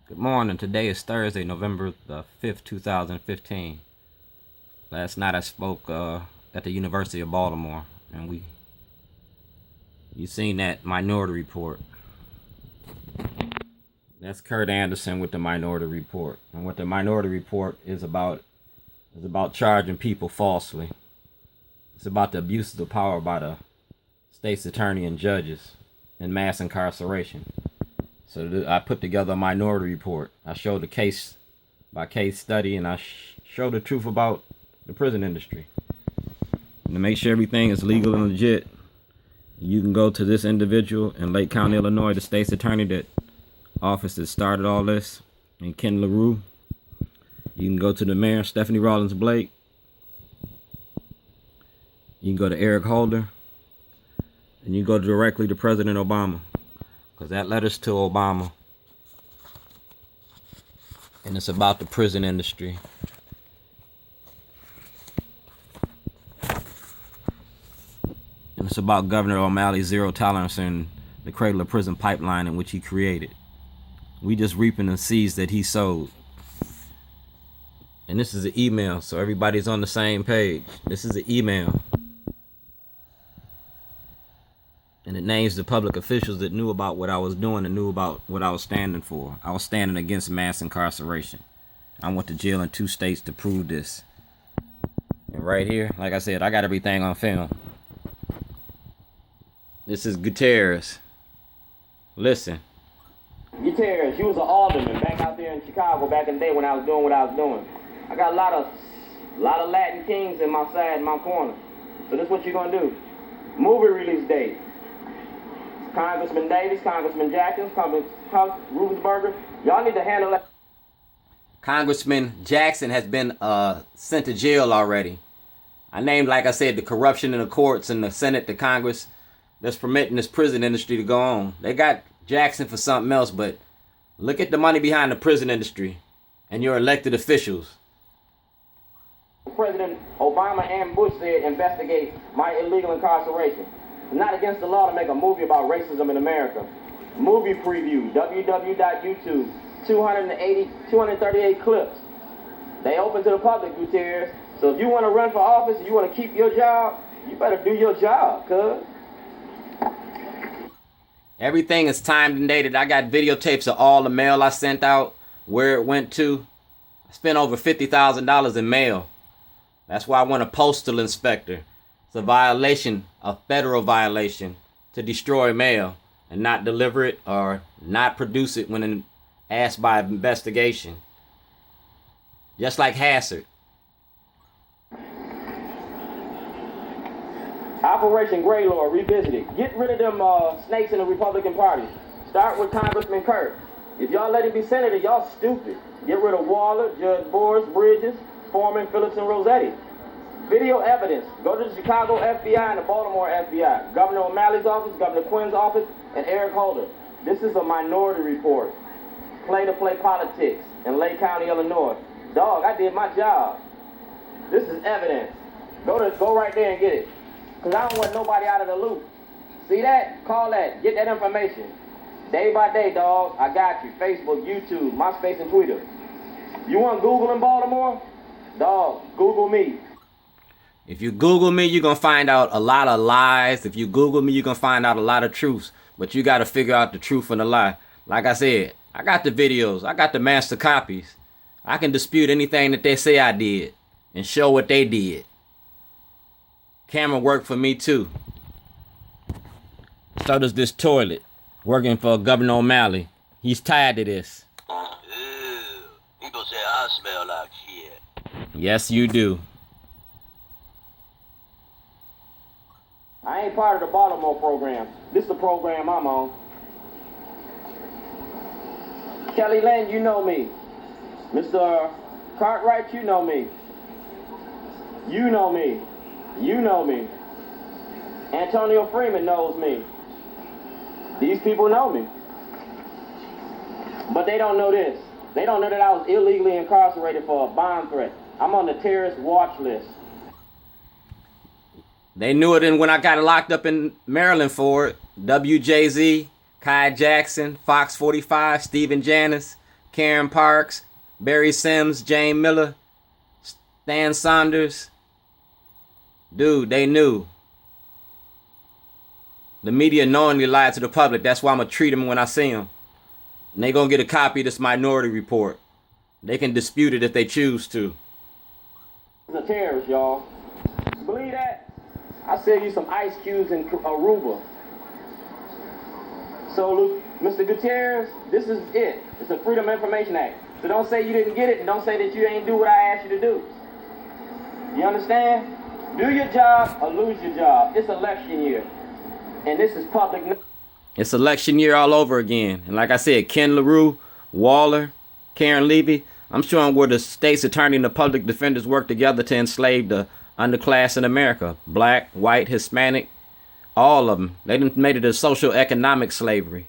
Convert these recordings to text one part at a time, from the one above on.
Good morning. Today is Thursday, November the 5th, 2015. Last night I spoke at the University of Baltimore, and you seen that Minority Report. That's Kurt Anderson with the Minority Report. And what the Minority Report is about charging people falsely. It's about the abuses of power by the state's attorney and judges and mass incarceration. So I put together a Minority Report. I showed the case by case study, and I showed the truth about the prison industry. And to make sure everything is legal and legit, you can go to this individual in Lake County, Illinois, the state's attorney that office that started all this, and Ken LaRue. You can go to the mayor, Stephanie Rawlins Blake. You can go to Eric Holder, and you go directly to President Obama, because that letter's to Obama, and it's about the prison industry. And it's about Governor O'Malley's zero tolerance and the cradle of prison pipeline in which he created. We just reaping the seeds that he sowed. And this is an email, so everybody's on the same page. This is an email. And it names the public officials that knew about what I was doing and knew about what I was standing for. I was standing against mass incarceration. I went to jail in 2 states to prove this. And right here, like I said, I got everything on film. This is Gutierrez. Listen. Gutierrez, you was an alderman back out there in Chicago back in the day when I was doing what I was doing. I got a lot of Latin kings in my side, in my corner. So this is what you're gonna do. Movie release date. Congressman Davis, Congressman Jackson, Schellenberger. Y'all need to handle that. Congressman Jackson has been sent to jail already. I named, like I said, the corruption in the courts and the Senate, the Congress that's permitting this prison industry to go on. They got Jackson for something else, but look at the money behind the prison industry and your elected officials. President Obama and Bush said investigate my illegal incarceration. It's not against the law to make a movie about racism in America. Movie preview, www.youtube, 238 clips. They open to the public, Gutierrez. So if you want to run for office and you want to keep your job, you better do your job, cuz. Everything is timed and dated. I got videotapes of all the mail I sent out, where it went to. I spent over $50,000 in mail. That's why I want a postal inspector. It's a violation, a federal violation, to destroy mail and not deliver it or not produce it when asked by investigation. Just like Hassard. Operation Grey Law revisited. Get rid of them snakes in the Republican Party. Start with Congressman Kurt. If y'all let him be senator, y'all stupid. Get rid of Waller, Judge Boris, Bridges, Foreman, Phillips, and Rossetti. Video evidence. Go to the Chicago FBI and the Baltimore FBI. Governor O'Malley's office, Governor Quinn's office, and Eric Holder. This is a Minority Report. Play-to-play politics in Lake County, Illinois. Dog, I did my job. This is evidence. Go right there and get it. Because I don't want nobody out of the loop. See that? Call that. Get that information. Day by day, dog. I got you. Facebook, YouTube, MySpace, and Twitter. You want Google in Baltimore? Dog, Google me. If you Google me, you're going to find out a lot of lies. If you Google me, you're going to find out a lot of truths. But you got to figure out the truth and the lie. Like I said, I got the videos. I got the master copies. I can dispute anything that they say I did and show what they did. Camera work for me too. So does this toilet. Working for Governor O'Malley. He's tired of this. Ew. People say I smell like shit. Yes, you do. I ain't part of the Baltimore program. This is the program I'm on. Kelly Lynn, you know me. Mr. Cartwright, you know me. You know me. You know me. Antonio Freeman knows me. These people know me. But they don't know this. They don't know that I was illegally incarcerated for a bomb threat. I'm on the terrorist watch list. They knew it when I got locked up in Maryland for it. WJZ, Kai Jackson, Fox 45, Stephen Janis, Karen Parks, Barry Sims, Jane Miller, Stan Saunders. Dude, they knew. The media knowingly lied to the public. That's why I'm going to treat them when I see them. And they going to get a copy of this Minority Report. They can dispute it if they choose to. He's a terrorist, y'all. Believe that? I sell you some ice cubes in Aruba. So, Mr. Gutierrez, this is it. It's a Freedom of Information Act. So don't say you didn't get it, and don't say that you ain't do what I asked you to do. You understand? Do your job or lose your job. It's election year. And this is public. It's election year all over again. And like I said, Ken LaRue, Waller, Karen Levy, I'm showing where the state's attorney and the public defenders work together to enslave the underclass in America. Black, white, Hispanic, all of them. They done made it a social economic slavery.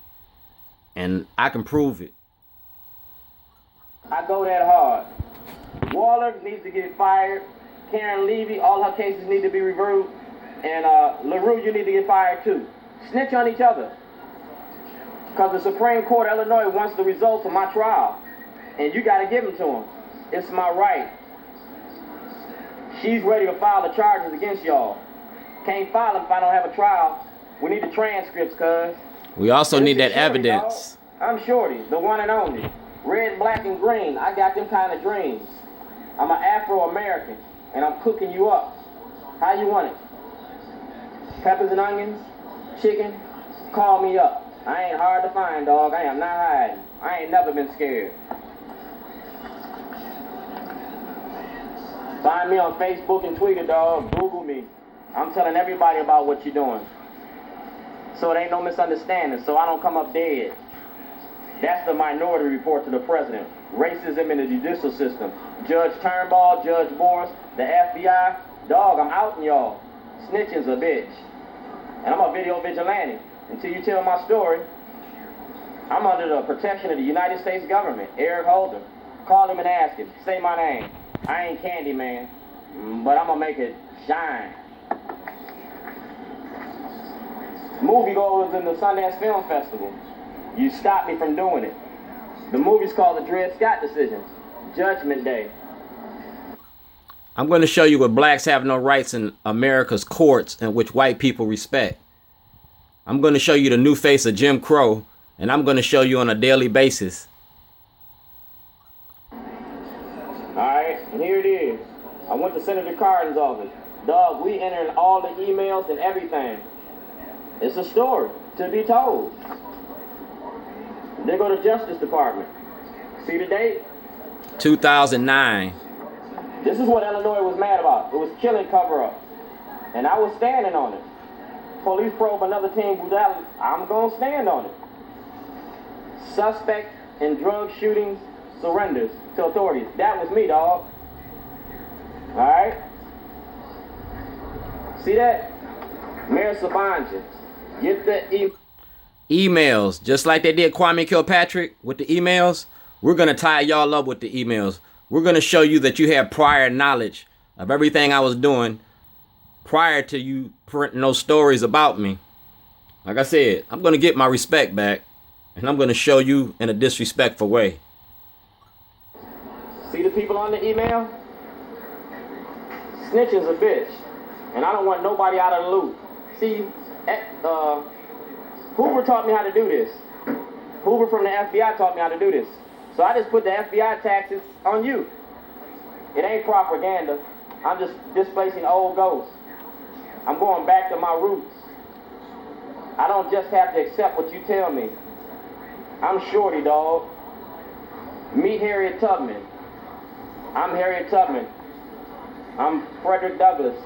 And I can prove it. I go that hard. Waller needs to get fired. Karen Levy, all her cases need to be reviewed. And LaRue, you need to get fired too. Snitch on each other. Because the Supreme Court of Illinois wants the results of my trial. And you got to give them to them. It's my right. She's ready to file the charges against y'all. Can't file them if I don't have a trial. We need the transcripts, cuz. We also need that evidence. Dog. I'm Shorty, the one and only. Red, black, and green. I got them kind of dreams. I'm an Afro-American, and I'm cooking you up. How you want it? Peppers and onions? Chicken? Call me up. I ain't hard to find, dog. I am not hiding. I ain't never been scared. Find me on Facebook and Twitter, dog. Google me. I'm telling everybody about what you're doing. So it ain't no misunderstanding, so I don't come up dead. That's the Minority Report to the president. Racism in the judicial system. Judge Turnbull, Judge Boris, the FBI. Dog, I'm outing y'all. Snitching's a bitch. And I'm a video vigilante. Until you tell my story, I'm under the protection of the United States government. Eric Holder. Call him and ask him. Say my name. I ain't Candyman, but I'm gonna make it shine. Moviegoers in the Sundance Film Festival. You stopped me from doing it. The movie's called The Dred Scott Decision. Judgment Day. I'm going to show you what blacks have no rights in America's courts and which white people respect. I'm going to show you the new face of Jim Crow, and I'm going to show you on a daily basis. Alright, and here it is. I went to Senator Cardin's office. Dog, we entering all the emails and everything. It's a story to be told. They go to Justice Department. See the date? 2009. This is what Illinois was mad about. It was killing cover-up. And I was standing on it. Police probe another teen brutality. I'm going to stand on it. Suspect in drug shootings surrenders to authorities. That was me, dog. Alright? See that? Mayor Sabanja. Get the emails. Just like they did Kwame Kilpatrick with the emails, we're going to tie y'all up with the emails. We're going to show you that you have prior knowledge of everything I was doing prior to you printing those stories about me. Like I said, I'm going to get my respect back, and I'm going to show you in a disrespectful way. See the people on the email? Snitching's a bitch, and I don't want nobody out of the loop. See, Hoover taught me how to do this. Hoover from the FBI taught me how to do this. So I just put the FBI taxes on you. It ain't propaganda. I'm just displacing old ghosts. I'm going back to my roots. I don't just have to accept what you tell me. I'm Shorty, dog. Meet Harriet Tubman. I'm Harriet Tubman. I'm Frederick Douglass.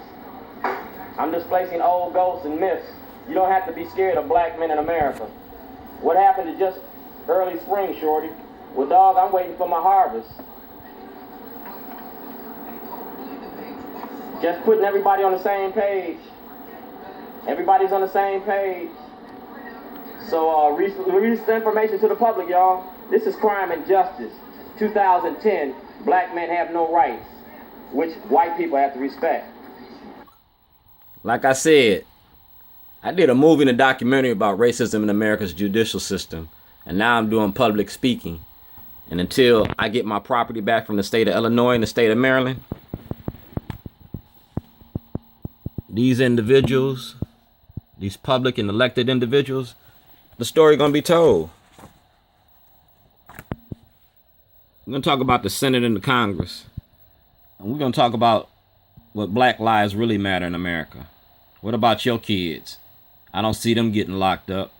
I'm displacing old ghosts and myths. You don't have to be scared of black men in America. What happened to just early spring, Shorty? Well, dog, I'm waiting for my harvest. Just putting everybody on the same page. Everybody's on the same page. So, release the information to the public, y'all. This is Crime and Justice. 2010, black men have no rights, which white people have to respect. Like I said, I did a movie and a documentary about racism in America's judicial system, and now I'm doing public speaking. And until I get my property back from the state of Illinois and the state of Maryland, these individuals, these public and elected individuals, the story gonna be told. We're gonna talk about the Senate and the Congress. And we're gonna talk about what black lives really matter in America. What about your kids? I don't see them getting locked up.